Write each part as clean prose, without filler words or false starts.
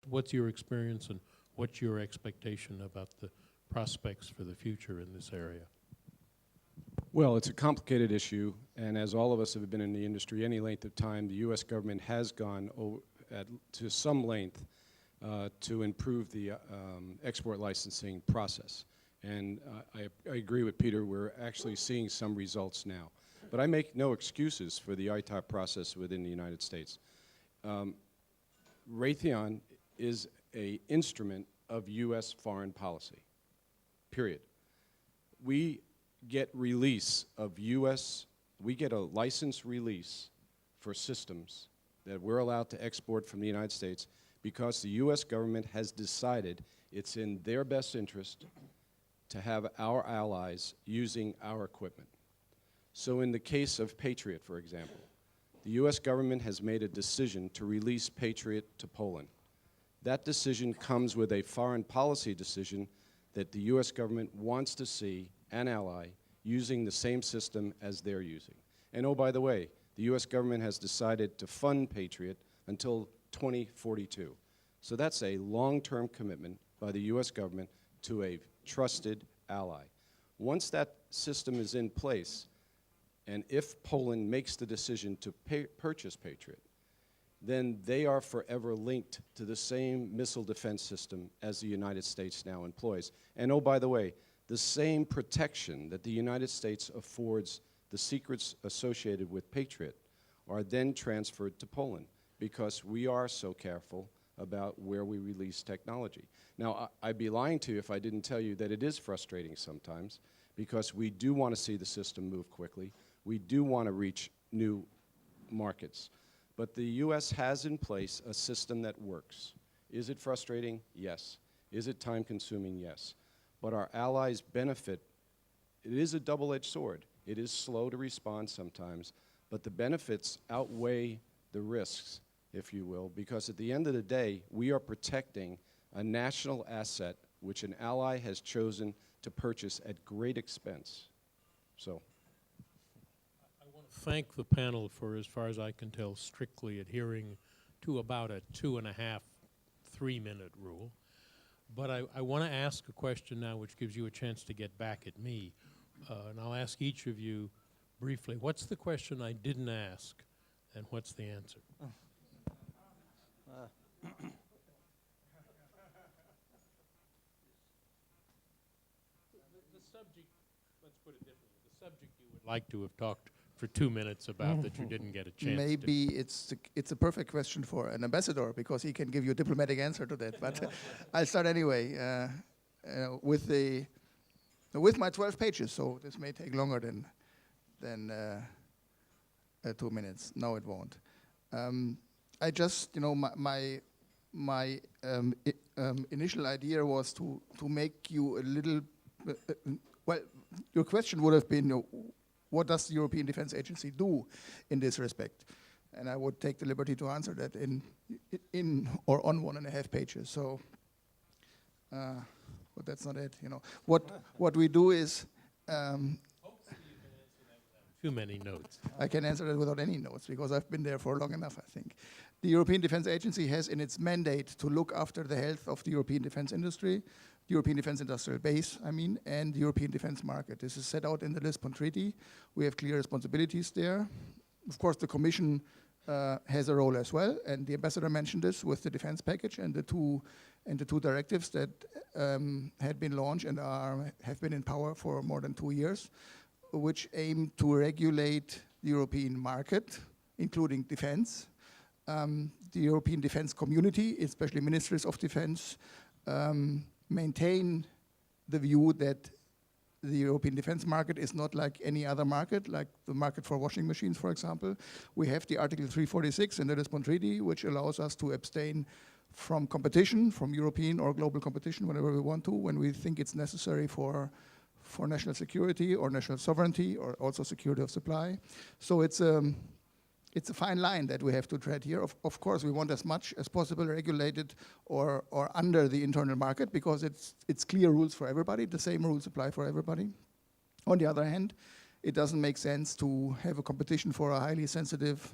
what's your experience and what's your expectation about the prospects for the future in this area? Well, it's a complicated issue, and as all of us have been in the industry any length of time, the U.S. government has gone to some length to improve the export licensing process. And I agree with Peter, we're actually seeing some results now. But I make no excuses for the ITAR process within the United States. Raytheon is an instrument of U.S. foreign policy, period. We get release of we get a license release for systems that we're allowed to export from the United States because the U.S. government has decided it's in their best interest to have our allies using our equipment. So in the case of Patriot, for example, the U.S. government has made a decision to release Patriot to Poland. That decision comes with a foreign policy decision that the U.S. government wants to see an ally using the same system as they're using. And oh, by the way, the U.S. government has decided to fund Patriot until 2042. So that's a long-term commitment by the U.S. government to a trusted ally. Once that system is in place, and if Poland makes the decision to purchase Patriot, then they are forever linked to the same missile defense system as the United States now employs. And oh, by the way, the same protection that the United States affords the secrets associated with Patriot are then transferred to Poland because we are so careful about where we release technology. Now, I'd be lying to you if I didn't tell you that it is frustrating sometimes because we do want to see the system move quickly. We do want to reach new markets. But the U.S. has in place a system that works. Is it frustrating? Yes. Is it time-consuming? Yes. But our allies benefit. It is a double-edged sword. It is slow to respond sometimes, but the benefits outweigh the risks, if you will, because at the end of the day, we are protecting a national asset which an ally has chosen to purchase at great expense. So. I want to thank the panel for, as far as I can tell, strictly adhering to about a 2.5, 3-minute rule. But I want to ask a question now which gives you a chance to get back at me. And I'll ask each of you briefly, what's the question I didn't ask, and what's the answer? The subject, let's put it differently, the subject you would like to have talked for 2 minutes about that you didn't get a chance Maybe it's a perfect question for an ambassador because he can give you a diplomatic answer to that. But I'll start anyway with my 12 pages. So this may take longer than 2 minutes. No, it won't. I just, my initial idea was to make you a little. Well, your question would have been, what does the European Defence Agency do in this respect? And I would take the liberty to answer that in or on 1.5 pages. So, but that's not it. What we do is. Hopefully you can answer that without too many notes. I can answer that without any notes because I've been there for long enough, I think. The European Defence Agency has in its mandate to look after the health of the European defence industry, the European Defence Industrial Base, and the European defence market. This is set out in the Lisbon Treaty. We have clear responsibilities there. Of course, the Commission has a role as well, and the ambassador mentioned this with the defence package and the two directives that had been launched and have been in power for more than 2 years, which aim to regulate the European market, including defence. The European defence community, especially ministries of defence, maintain the view that the European defence market is not like any other market, like the market for washing machines, for example. We have the Article 346 in the Lisbon Treaty, which allows us to abstain from competition, from European or global competition, whenever we want to, when we think it's necessary for national security or national sovereignty or also security of supply. So it's a fine line that we have to tread here. Of course, we want as much as possible regulated or under the internal market because it's clear rules for everybody. The same rules apply for everybody. On the other hand, it doesn't make sense to have a competition for a highly sensitive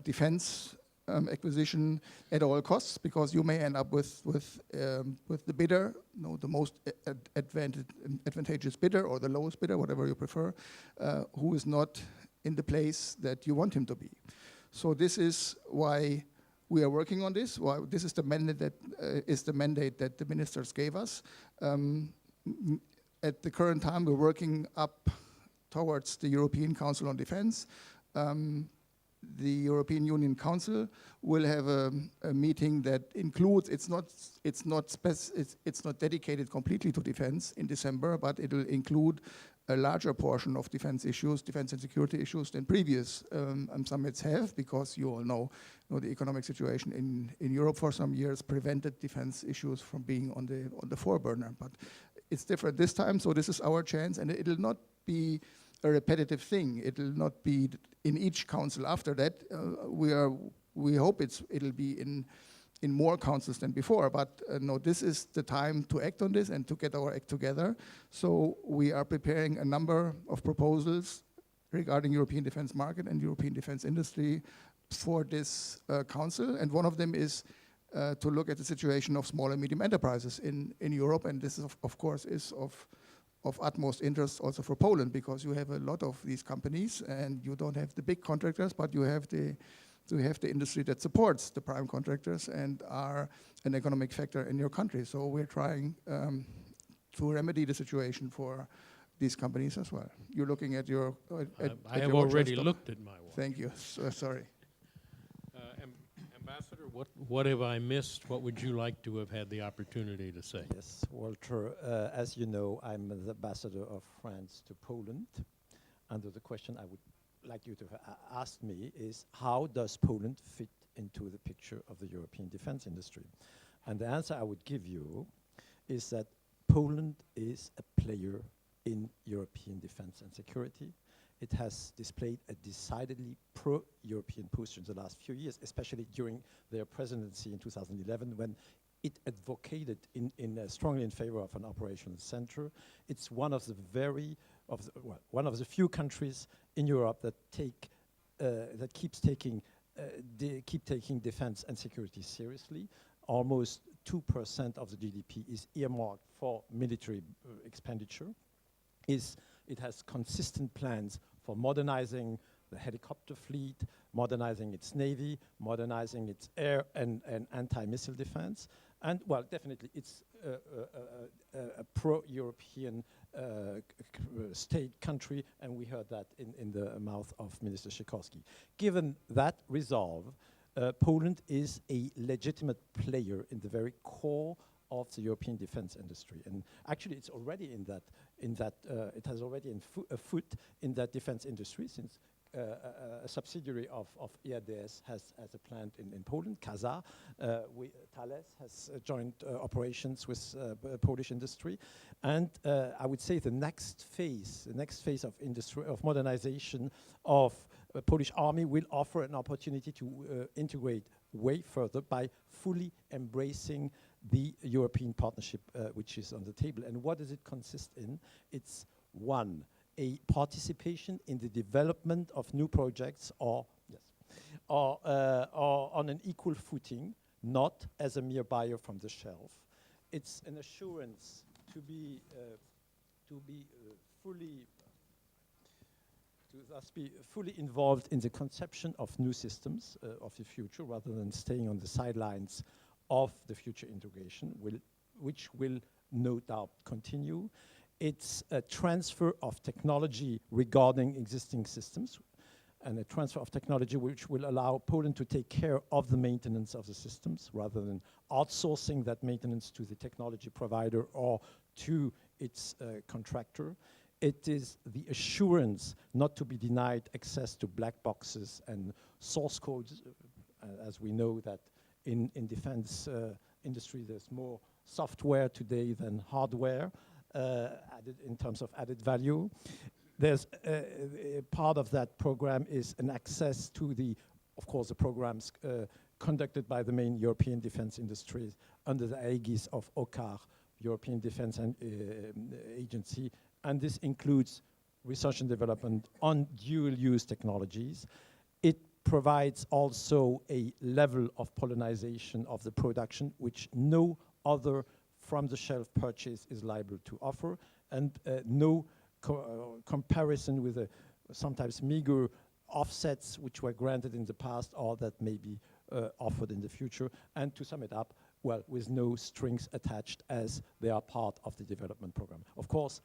defense acquisition at all costs, because you may end up with the bidder, the most advantageous bidder or the lowest bidder, whatever you prefer, who is not in the place that you want him to be. So this is why we are working on this. Why this is the mandate that the ministers gave us. At the current time, we're working up towards the European Council on Defense. The European Union Council will have a meeting that includes, it's not dedicated completely to defense in December, but it will include a larger portion of defense issues, defense and security issues than previous summits have, because you all know the economic situation in Europe for some years prevented defense issues from being on the foreburner. But it's different this time, so this is our chance, and it'll not be a repetitive thing. It'll not be in each council after that. We hope it'll be in more councils than before, but no, this is the time to act on this and to get our act together. So we are preparing a number of proposals regarding European defense market and European defense industry for this council, and one of them is to look at the situation of small and medium enterprises in Europe, and this is of course is of utmost interest also for Poland, because you have a lot of these companies and you don't have the big contractors, but you have the industry that supports the prime contractors and are an economic factor in your country. So we're trying to remedy the situation for these companies as well. You're looking at your I have already looked at my watch. Thank you. Sorry. Ambassador, what have I missed? What would you like to have had the opportunity to say? Yes, Walter, as you know, I'm the ambassador of France to Poland. And the question I would like you to ask me is, how does Poland fit into the picture of the European defense industry? And the answer I would give you is that Poland is a player in European defense and security. It has displayed a decidedly pro-European posture in the last few years, especially during their presidency in 2011, when it advocated strongly in favor of an operational center. It's one of the few countries in Europe that keep taking defense and security seriously. Almost 2% of the GDP is earmarked for military expenditure. It has consistent plans for modernizing the helicopter fleet, modernizing its navy, modernizing its air and anti-missile defense. And, well, definitely it's a pro-European state country, and we heard that in the mouth of Minister Sikorski. Given that resolve, Poland is a legitimate player in the very core of the European defense industry, and actually it's already it has already a foot in that defense industry, since a subsidiary of EADS has a plant in Poland, Kaza. Thales has joined operations with Polish industry, and I would say the next phase of industry, of modernization of the Polish army, will offer an opportunity to integrate way further by fully embracing the European partnership which is on the table. And what does it consist in? It's one, a participation in the development of new projects or on an equal footing, not as a mere buyer from the shelf. It's an assurance to be fully involved in the conception of new systems of the future, rather than staying on the sidelines of the future integration, which will no doubt continue. It's a transfer of technology regarding existing systems, and a transfer of technology which will allow Poland to take care of the maintenance of the systems, rather than outsourcing that maintenance to the technology provider or to its contractor. It is the assurance not to be denied access to black boxes and source codes, as we know that in defense industry there's more software today than hardware added in terms of added value. There's a part of that program is an access to the programs conducted by the main European defense industries under the aegis of OCCAR, European Defense Agency, and this includes research and development on dual-use technologies. It provides also a level of pollinization of the production which no other from-the-shelf purchase is liable to offer, and no comparison with the sometimes meager offsets which were granted in the past or that may be offered in the future. And to sum it up, well, with no strings attached as they are part of the development program. Of course,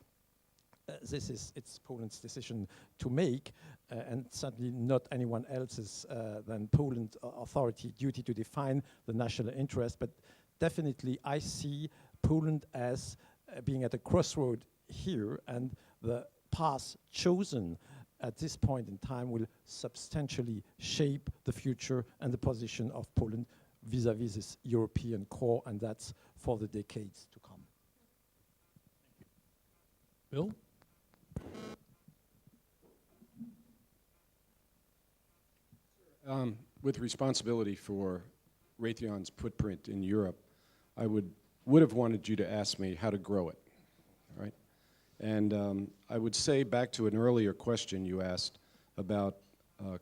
it's Poland's decision to make, and certainly not anyone else's than Poland authority duty to define the national interest. But definitely, I see Poland as being at a crossroad here, and the path chosen at this point in time will substantially shape the future and the position of Poland vis-à-vis this European core, and that's for the decades to come. Bill? With responsibility for Raytheon's footprint in Europe, I would have wanted you to ask me how to grow it, right? And I would say back to an earlier question you asked about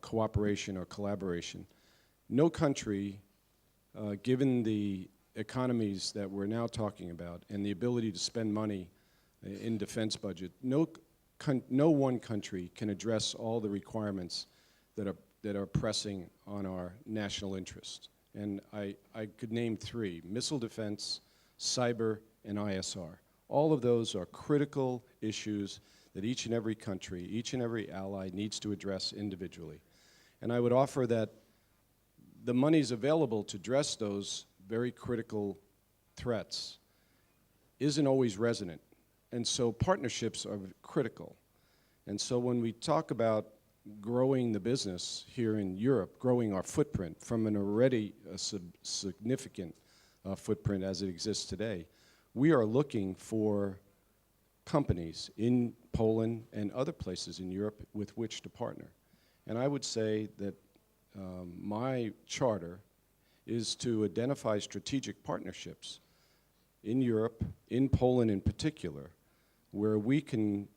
cooperation or collaboration. No country, given the economies that we're now talking about and the ability to spend money in defense budget, no one country can address all the requirements that are pressing on our national interest. And I could name three: missile defense, cyber, and ISR. All of those are critical issues that each and every country, each and every ally needs to address individually. And I would offer that the monies available to address those very critical threats isn't always resonant. And so partnerships are critical. And so when we talk about growing the business here in Europe, growing our footprint from an already significant footprint as it exists today, we are looking for companies in Poland and other places in Europe with which to partner. And I would say that my charter is to identify strategic partnerships in Europe, in Poland in particular, where we can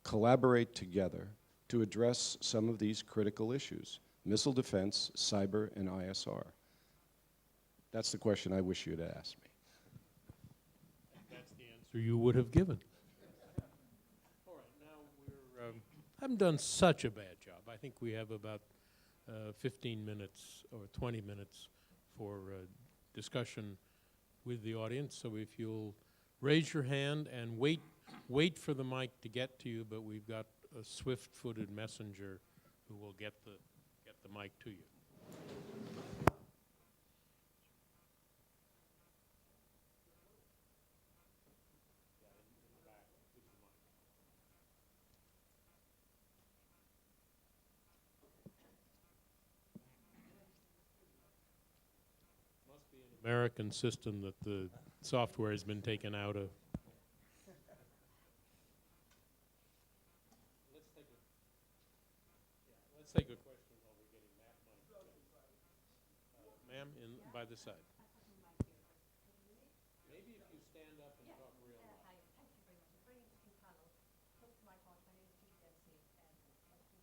collaborate together to address some of these critical issues: missile defense, cyber, and ISR. That's the question I wish you'd ask me. That's the answer you would have given. All right, now we're, haven't done such a bad job. I think we have about 15 minutes or 20 minutes for discussion with the audience. So if you'll raise your hand and wait for the mic to get to you, but we've got a swift-footed messenger who will get the mic to you. Must be an American system that the software has been taken out of. Let's take a question while we're getting that mic. Ma'am, by the side. Maybe if you stand up and talk real loud. Hi, thank you very much. A very interesting panel. Close to my heart. My name is Judy Dempsey,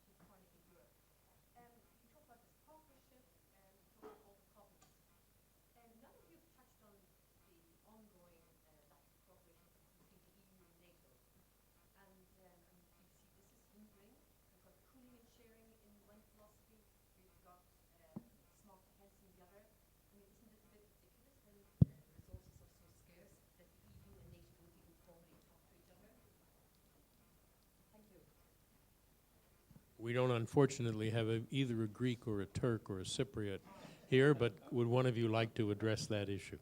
Chief Carnegie Europe. You talk about this partnership and you talk about all the problems. None of you have touched on the ongoing lack of cooperation between the EU and NATO. And you see this is hindering. We've got pooling and sharing in one philosophy. We've got smart defense in the other. I mean, isn't it a bit ridiculous when the resources are so scarce that the EU and NATO don't even formally talk to each other? Thank you. We don't unfortunately have either a Greek or a Turk or a Cypriot here, but would one of you like to address that issue?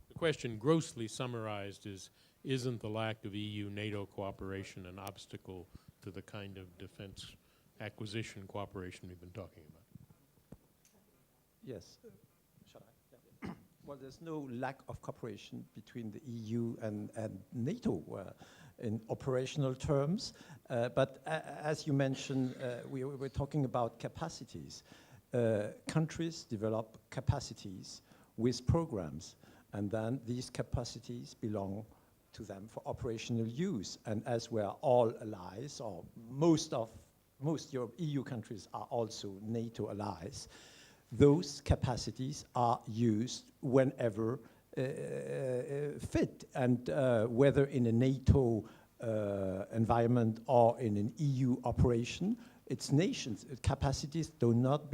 The question grossly summarized is, isn't the lack of EU-NATO cooperation an obstacle to the kind of defense acquisition cooperation we've been talking about? Yes. Shall I? Yeah. Well, there's no lack of cooperation between the EU and NATO in operational terms. But as you mentioned, we're talking about capacities. Countries develop capacities with programs, and then these capacities belong to them for operational use. And as we are all allies, or most of most EU countries are also NATO allies. Those capacities are used whenever fit, and whether in a NATO environment or in an EU operation, its nations' capacities do not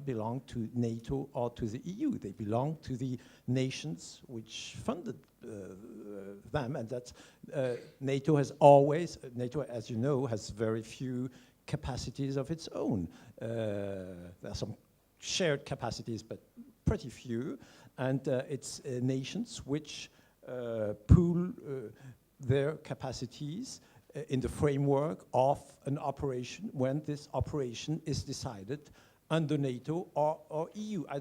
belong to NATO or to the EU. They belong to the nations which funded them, and that's NATO has always, NATO, as you know, has very few capacities of its own. There are some shared capacities, but pretty few, and it's nations which pool their capacities in the framework of an operation when this operation is decided under NATO or EU. I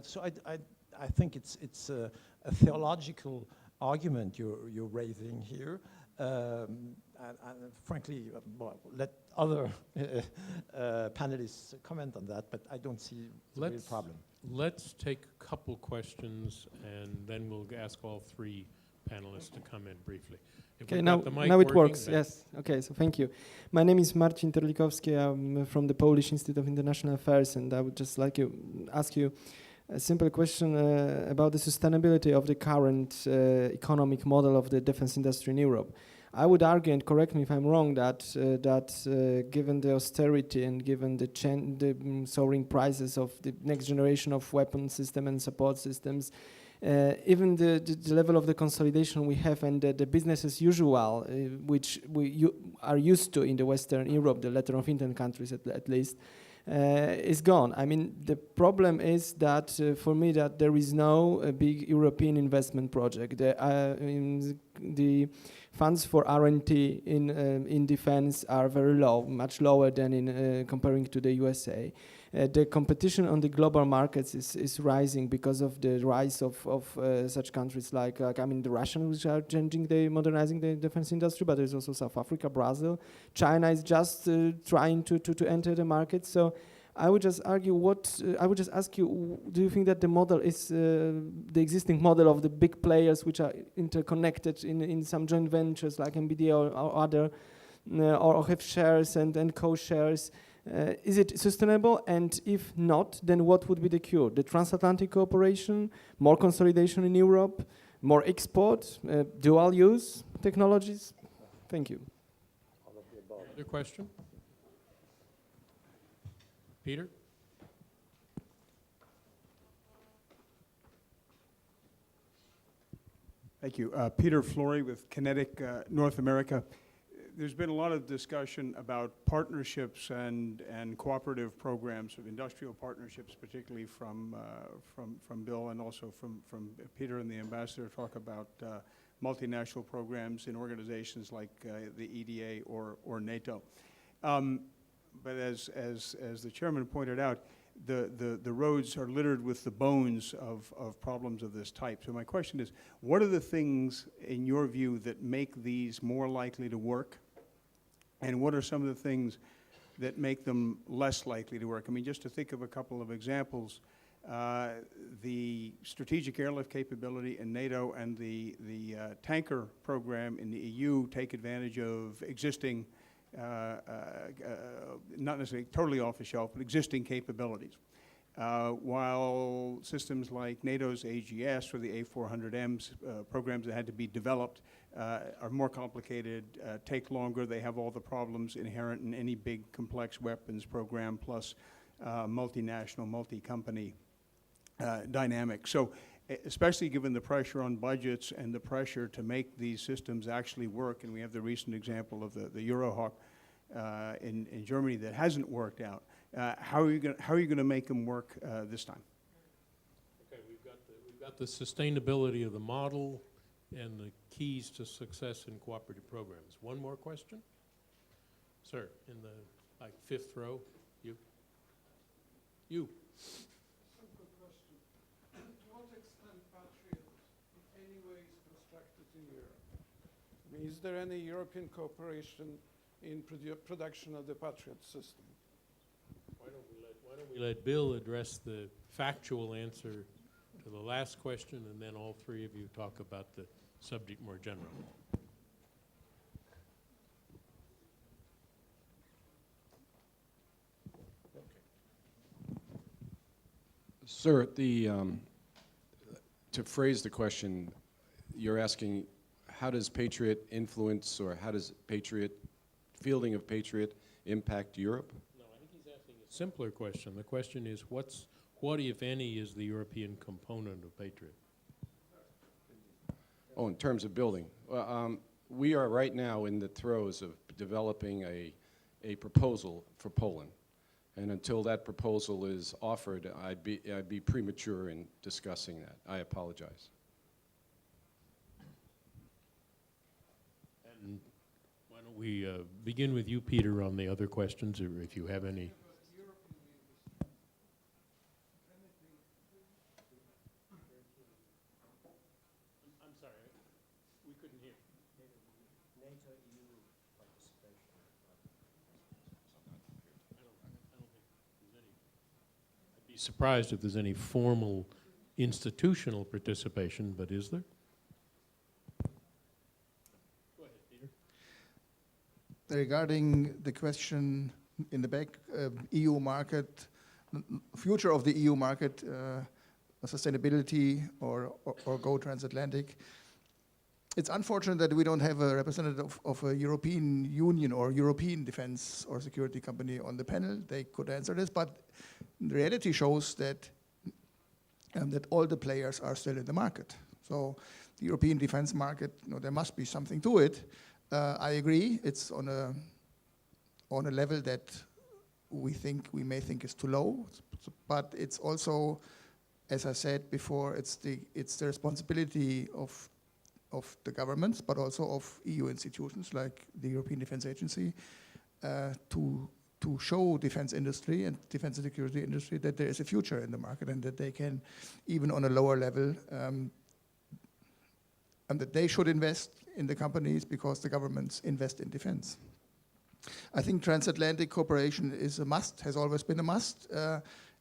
think it's a theological argument you're raising here. And frankly, well, let other panelists comment on that, but I don't see the real problem. Let's take a couple questions, and then we'll ask all three panelists to come in briefly. If Okay, we've now, got the mic now it working, works, then- yes. Okay, so thank you. My name is Marcin Terlikowski. I'm from the Polish Institute of International Affairs, and I would just like to ask you a simple question about the sustainability of the current economic model of the defense industry in Europe. I would argue, and correct me if I'm wrong, that given the austerity and given the soaring prices of the next generation of weapon system and support systems, even the level of the consolidation we have and the business as usual, which we are used to in the Western Europe, the letter of intent countries at least, is gone. I mean, the problem is that for me that there is no big European investment project. The funds for R&D in defense are very low, much lower than in comparing to the USA. The competition on the global markets is rising because of the rise of such countries like I mean the Russians, which are modernizing the defense industry, but there's also South Africa, Brazil. China is just trying to enter the market. So I would just argue I would just ask you, do you think that the model is the existing model of the big players which are interconnected in some joint ventures like NVIDIA or other, or have shares and co-shares? Is it sustainable? And if not, then what would be the cure? The transatlantic cooperation, more consolidation in Europe, more export, dual use technologies? Thank you. Other question? Peter? Thank you. Peter Flory with Kinetic North America. There's been a lot of discussion about partnerships and cooperative programs, of industrial partnerships, particularly from Bill and also from Peter and the ambassador, talk about multinational programs in organizations like the EDA or NATO. But as the chairman pointed out, the roads are littered with the bones of problems of this type. So my question is, what are the things, in your view, that make these more likely to work? And what are some of the things that make them less likely to work? I mean, just to think of a couple of examples, the strategic airlift capability in NATO and the tanker program in the EU take advantage of existing not necessarily totally off the shelf, but existing capabilities. While systems like NATO's AGS or the A400Ms, programs that had to be developed, are more complicated, take longer, they have all the problems inherent in any big complex weapons program, plus multinational, multi-company dynamic. So especially given the pressure on budgets and the pressure to make these systems actually work, and we have the recent example of the Eurohawk in Germany that hasn't worked out. How are you going to make them work this time? Okay, we've got the sustainability of the model and the keys to success in cooperative programs. One more question? Sir, in the fifth row, you. Simple question. To what extent Patriot in any way is constructed in Europe? I mean, is there any European cooperation in production of the Patriot system? Why don't we let Bill address the factual answer to the last question, and then all three of you talk about the subject more generally. Sir, to phrase the question, you're asking how does Patriot influence, or how does fielding of Patriot impact Europe? No, I think he's asking a simpler question. The question is, what, if any, is the European component of Patriot? Oh, in terms of building. We are right now in the throes of developing a proposal for Poland. And until that proposal is offered, I'd be premature in discussing that. I apologize. And why don't we begin with you, Peter, on the other questions, or if you have any. I'm sorry, we couldn't hear. NATO EU participation. I'd be surprised if there's any formal institutional participation, but is there? Go ahead, Peter. Regarding the question in the back, EU market, future of the EU market, sustainability or go transatlantic. It's unfortunate that we don't have a representative of a European Union or European defense or security company on the panel. They could answer this, but the reality shows that that all the players are still in the market. So the European defense market, there must be something to it. I agree, it's on a level that we may think is too low, but it's also, as I said before, it's the responsibility of the governments, but also of EU institutions like the European Defence Agency, to show defense industry and defense and security industry that there is a future in the market and that they can, even on a lower level, and that they should invest in the companies because the governments invest in defense. I think transatlantic cooperation is a must, has always been a must.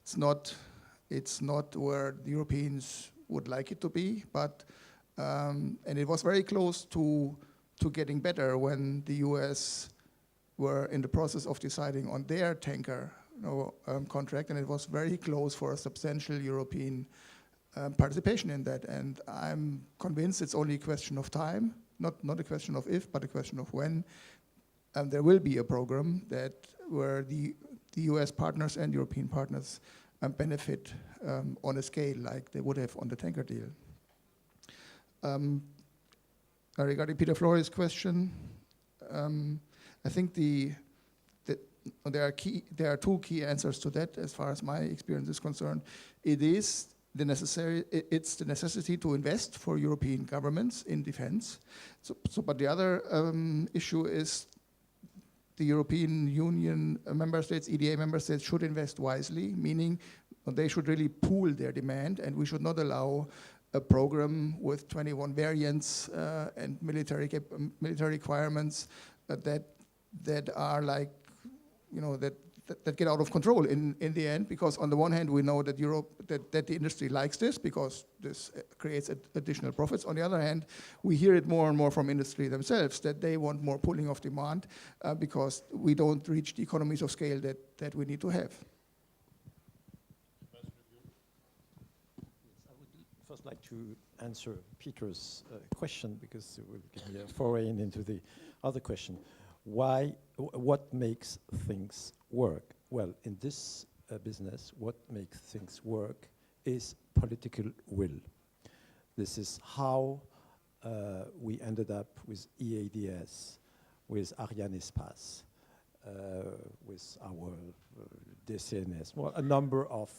It's not where the Europeans would like it to be, but and it was very close to getting better when the US were in the process of deciding on their tanker contract, and it was very close for a substantial European participation in that. And I'm convinced it's only a question of time, not a question of if, but a question of when. And there will be a program where the US partners and European partners benefit on a scale like they would have on the tanker deal. Regarding Peter Flores' question, I think there are two key answers to that as far as my experience is concerned. It's the necessity to invest for European governments in defense. But the other issue is the European Union member states, EDA member states, should invest wisely, meaning they should really pool their demand, and we should not allow a program with 21 variants and military requirements that are like, that get out of control in the end. Because on the one hand, we know that that the industry likes this because this creates additional profits. On the other hand, we hear it more and more from industry themselves that they want more pooling of demand because we don't reach the economies of scale that we need to have. First like to answer Peter's question, because it will give me a foray into the other question. What makes things work? Well, in this business, what makes things work is political will. This is how we ended up with EADS, with Arianespace, with our DCNS, well, a number of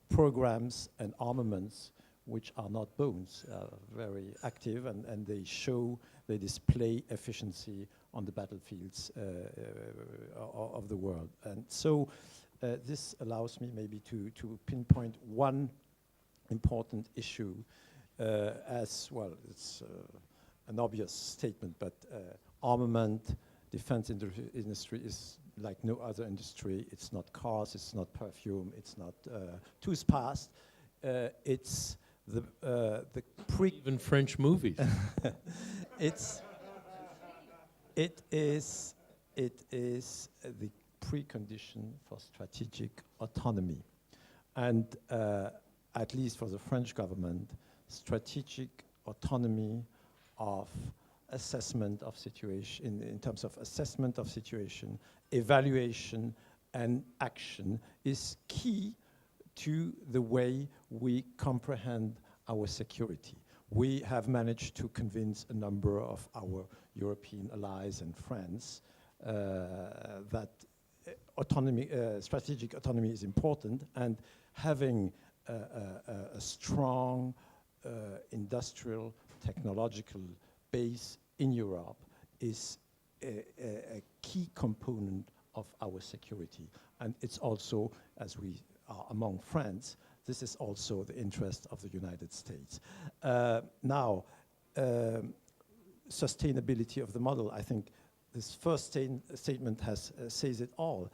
programs and armaments which are not bones, very active, and they display efficiency on the battlefields of the world. And so this allows me maybe to pinpoint one important issue as well. It's an obvious statement, but armament, defense industry is like no other industry. It's not cars, it's not perfume, it's not toothpaste. It's even French movies. It is the precondition for strategic autonomy. And at least for the French government, strategic autonomy of assessment of situation, in terms of assessment of situation, evaluation and action is key to the way we comprehend our security. We have managed to convince a number of our European allies and friends that autonomy, strategic autonomy is important, and having a strong industrial, technological base in Europe is a key component of our security. And it's also, as we are among friends, this is also the interest of the United States. Now, sustainability of the model, I think this first statement says it all.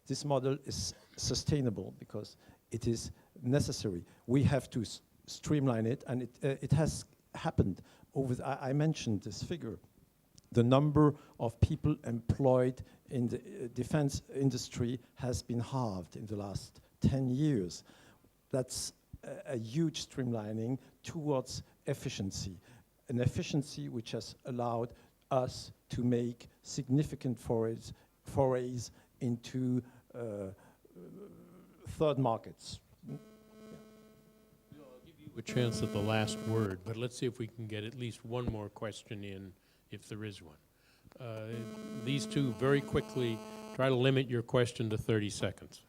This model is sustainable because it is necessary. We have to streamline it, and it has happened over. I mentioned this figure. The number of people employed in the defense industry has been halved in the last 10 years. That's a huge streamlining towards efficiency, an efficiency which has allowed us to make significant forays into third markets. I'll give you a chance at the last word, but let's see if we can get at least one more question in, if there is one. These two, very quickly, try to limit your question to 30 seconds.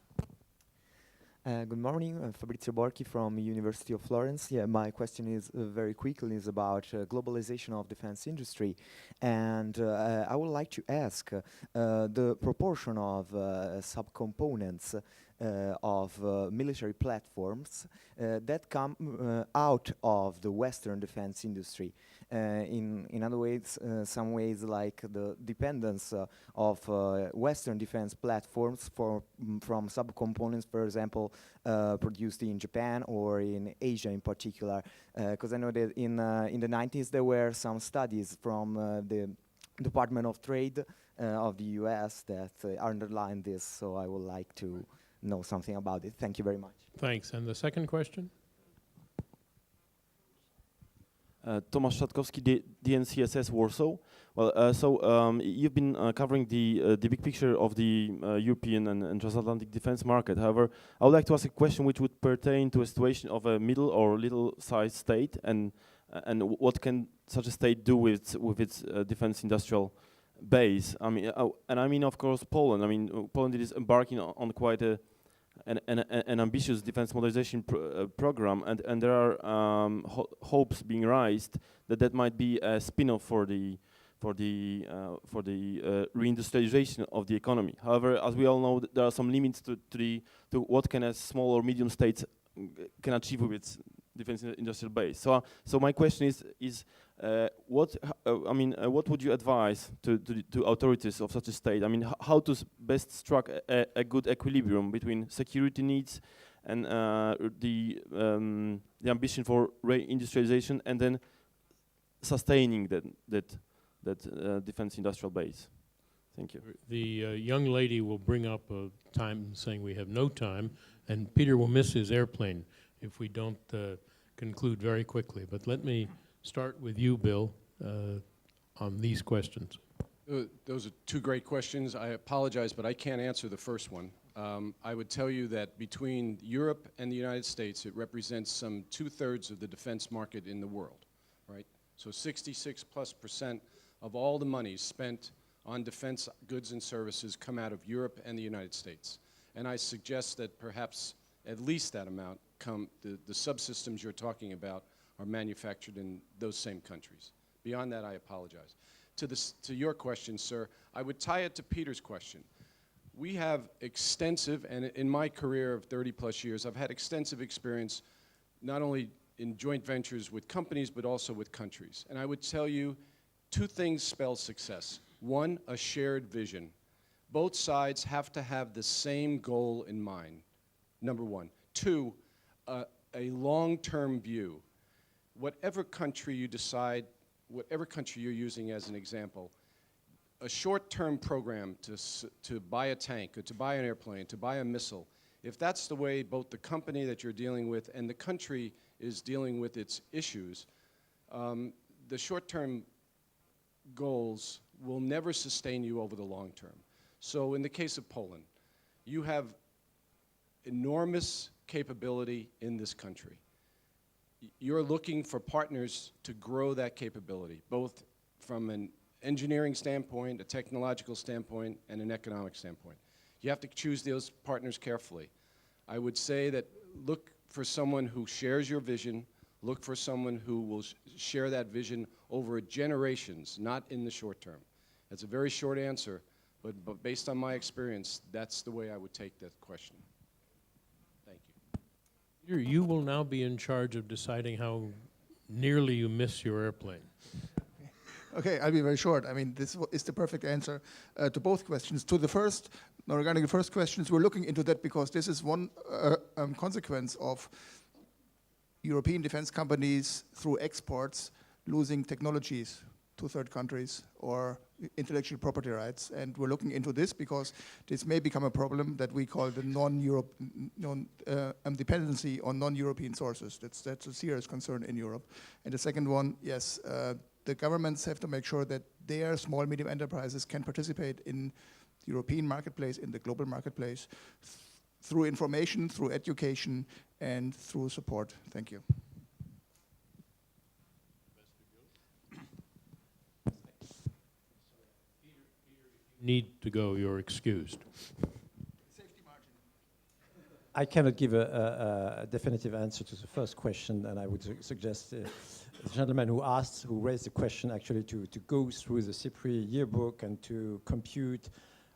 Good morning, I'm Fabrizio Borchi from University of Florence. Yeah, my question is very quickly is about globalization of defense industry, and I would like to ask the proportion of subcomponents of military platforms that come out of the Western defense industry. In other ways, some ways like the dependence of Western defense platforms from subcomponents, for example, produced in Japan or in Asia in particular. Because I know that in the 90s there were some studies from the Department of Trade of the US that underlined this, so I would like to know something about it. Thank you very much. Thanks. And the second question? Tomasz Szatkowski, DNCSS Warsaw. Well, you've been covering the big picture of the European and transatlantic defense market. However, I would like to ask a question which would pertain to a situation of a middle or little-sized state, and what can such a state do with its defense industrial base? I mean, and I mean, of course, Poland. I mean, Poland is embarking on quite an ambitious defense modernization program, and there are hopes being raised that might be a spin-off for the reindustrialization of the economy. However, as we all know, there are some limits to what can a small or medium state can achieve with its defense industrial base. So my question is what would you advise to authorities of such a state? I mean, how to best strike a good equilibrium between security needs and the ambition for reindustrialization, and then sustaining that defense industrial base? Thank you. The young lady will bring up a time saying we have no time, and Peter will miss his airplane if we don't conclude very quickly. But let me start with you, Bill, on these questions. Those are two great questions. I apologize, but I can't answer the first one. I would tell you that between Europe and the United States, it represents some 2/3 of the defense market in the world, right? So 66+% of all the money spent on defense goods and services come out of Europe and the United States. And I suggest that perhaps at least that amount the subsystems you're talking about are manufactured in those same countries. Beyond that, I apologize. To your question, sir, I would tie it to Peter's question. We have extensive, and in my career of 30+ years, I've had extensive experience not only in joint ventures with companies, but also with countries. And I would tell you, two things spell success. One, a shared vision. Both sides have to have the same goal in mind, number one. Two, a long-term view. Whatever country you decide, whatever country you're using as an example, a short-term program to buy a tank or to buy an airplane, to buy a missile, If that's the way both the company that you're dealing with and the country is dealing with its issues, the short-term goals will never sustain you over the long term. So in the case of Poland, you have enormous capability in this country. You're looking for partners to grow that capability, both from an engineering standpoint, a technological standpoint, and an economic standpoint. You have to choose those partners carefully. I would say that look for someone who shares your vision, look for someone who will share that vision over generations, not in the short term. That's a very short answer, but based on my experience, that's the way I would take that question. Thank you. You will now be in charge of deciding how nearly you miss your airplane. Okay, I'll be very short. I mean, this is the perfect answer to both questions. To the first, now regarding the first questions, we're looking into that because this is one consequence of European defense companies through exports losing technologies to third countries or intellectual property rights. And we're looking into this because this may become a problem that we call the dependency on non-European sources. That's a serious concern in Europe. And the second one, yes, the governments have to make sure that their small, medium enterprises can participate in the European marketplace, in the global marketplace, through information, through education, and through support. Thank you. Need to go, you're excused. Safety margin. I cannot give a definitive answer to the first question, and I would suggest the gentleman who raised the question actually to go through the CIPRI yearbook and to compute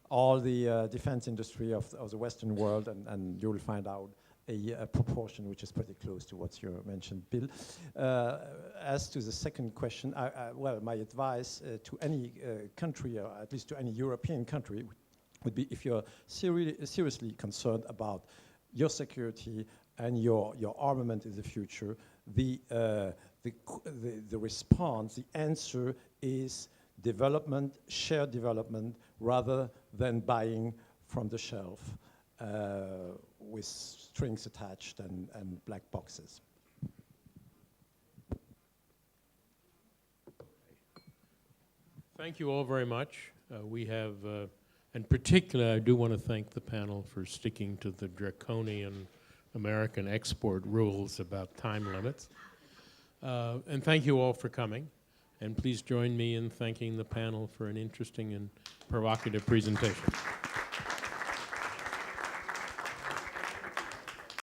all the defense industry of the Western world, and you will find out a proportion which is pretty close to what you mentioned, Bill. As to the second question, well, my advice to any country, or at least to any European country, would be if you're seriously concerned about your security and your armament in the future, the response, the answer is development, shared development, rather than buying from the shelf with strings attached and black boxes. Thank you all very much. We have, in particular, I do want to thank the panel for sticking to the draconian American export rules about time limits. And thank you all for coming. And please join me in thanking the panel for an interesting and provocative presentation.